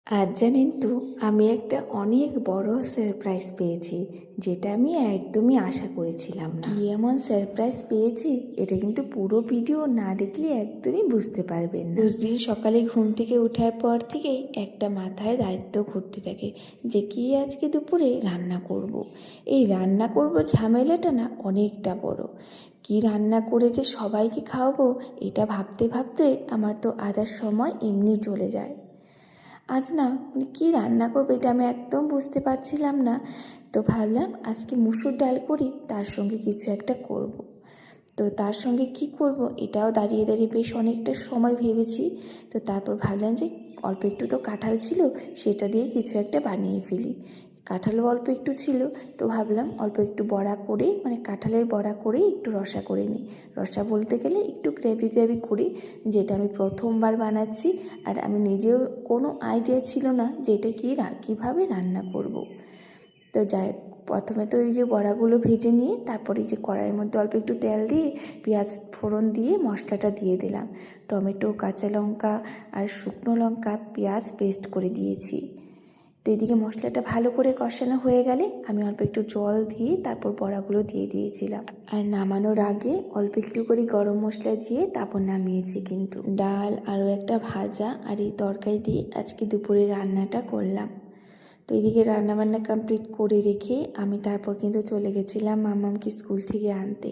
আজ জানেন তো, আমি একটা অনেক বড় সারপ্রাইজ পেয়েছি, যেটা আমি একদমই আশা করেছিলাম না। কি এমন সারপ্রাইজ পেয়েছি, এটা কিন্তু পুরো ভিডিও না দেখলে একদমই বুঝতে পারবেন না। রোজ দিন সকালে ঘুম থেকে ওঠার পর থেকেই একটা মাথায় দায়িত্ব ঘুরতে থাকে যে কি আজকে দুপুরে রান্না করব। এই রান্না করব ঝামেলাটা না অনেকটা বড়। কি রান্না করে যে সবাইকে খাওয়াবো, এটা ভাবতে ভাবতে আমার তো আধার সময় এমনি চলে যায়। আজ না কী রান্না করবো এটা আমি একদম বুঝতে পারছিলাম না। তো ভাবলাম আজকে মুসুর ডাল করি, তার সঙ্গে কিছু একটা করব। তো তার সঙ্গে কি করব এটাও দাঁড়িয়ে দাঁড়িয়ে বেশ অনেকটা সময় ভেবেছি। তো তারপর ভাবলাম যে অল্প একটু তো কাঁঠাল ছিল, সেটা দিয়ে কিছু একটা বানিয়ে ফেলি। কাঁঠালও অল্প একটু ছিল, তো ভাবলাম অল্প একটু বড়া করে, মানে কাঁঠালের বড়া করে একটু রসা করে নিই। রসা বলতে গেলে একটু গ্রেভি গ্রেভি করি, যেটা আমি প্রথমবার বানাচ্ছি। আর আমি নিজেও কোনো আইডিয়া ছিল না যে এটা কীভাবে রান্না করব। তো যাই, প্রথমে তো এই যে বড়াগুলো ভেজে নিয়ে তারপরে এই যে কড়াইয়ের মধ্যে অল্প একটু তেল দিয়ে পেঁয়াজ ফোড়ন দিয়ে মশলাটা দিয়ে দিলাম। টমেটো, কাঁচা লঙ্কা আর শুকনো লঙ্কা পেঁয়াজ পেস্ট করে দিয়েছি। তো এদিকে মশলাটা ভালো করে কষানো হয়ে গেলে আমি অল্প একটু জল দিয়ে তারপর বড়াগুলো দিয়ে দিয়েছিলাম। আর নামানোর আগে অল্প একটু করে গরম মশলা দিয়ে তারপর নামিয়েছি। কিন্তু ডাল আরও একটা ভাজা আর এই তরকারি দিয়ে আজকে দুপুরে রান্নাটা করলাম। তো এদিকে রান্নাবান্না কমপ্লিট করে রেখে আমি তারপর কিন্তু চলে গেছিলাম মাম্মামকে স্কুল থেকে আনতে।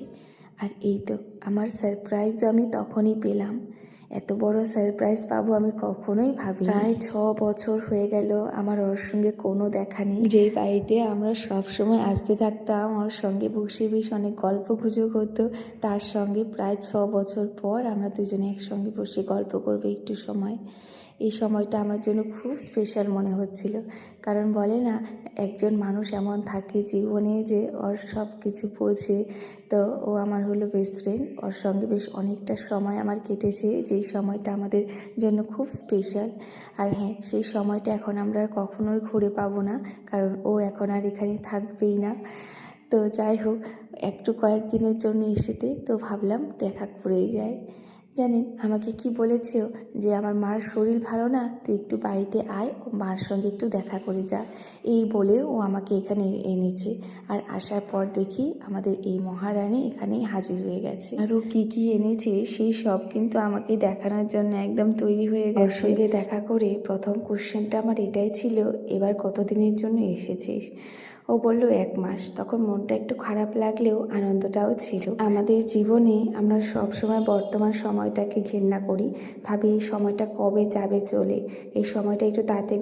আর এই তো আমার সারপ্রাইজ আমি তখনই পেলাম। এত বড় সারপ্রাইজ পাবো আমি কখনোই ভাবিনি। প্রায় 6 বছর হয়ে গেল আমার ওর সঙ্গে কোনো দেখা নেই। যেই বাড়িতে আমরা সব সময় আসতে থাকতাম, ওর সঙ্গে বসে বেশ অনেক গল্প গুজব হতো, তার সঙ্গে প্রায় 6 বছর পর আমরা দুজনে একসঙ্গে বসে গল্প করবো একটু সময়। এই সময়টা আমার জন্য খুব স্পেশাল মনে হচ্ছিল। কারণ বলে না, একজন মানুষ এমন থাকে জীবনে যে ওর সব কিছু বোঝে। তো ও আমার হলো বেস্ট ফ্রেন্ড, ওর সঙ্গে বেশ অনেকটা সময় আমার কেটেছে, যেই সময়টা আমাদের জন্য খুব স্পেশাল। আর হ্যাঁ, সেই সময়টা এখন আমরা আর কখনোই ঘুরে পাবো না, কারণ ও এখন আর এখানে থাকবেই না। তো যাই হোক, একটু কয়েকদিনের জন্য এসেতে তো ভাবলাম দেখা করেই যায়। জানেন আমাকে কি বলেছে, যে আমার মার শরীর ভালো না, তুই একটু বাড়িতে আয়, ও মার সঙ্গে একটু দেখা করে যা। এই বলে ও আমাকে এখানে এনেছে। আর আসার পর দেখি আমাদের এই মহারানী এখানেই হাজির হয়ে গেছে। আর ও কী কী এনেছে সেই সব কিন্তু আমাকে দেখানোর জন্য একদম তৈরি হয়ে গেছে। ওর সঙ্গে দেখা করে প্রথম কোশ্চেনটা আমার এটাই ছিল, এবার কতদিনের জন্য এসেছিস? ও বলল 1 মাস। তখন মনটা একটু খারাপ লাগলেও আনন্দটাও ছিল। আমাদের জীবনে আমরা সব সময় বর্তমান সময়টাকে ঘেন্না করি, ভাবি এই সময়টা কবে যাবে চলে, এই সময়টা একটু তাড়াতাড়ি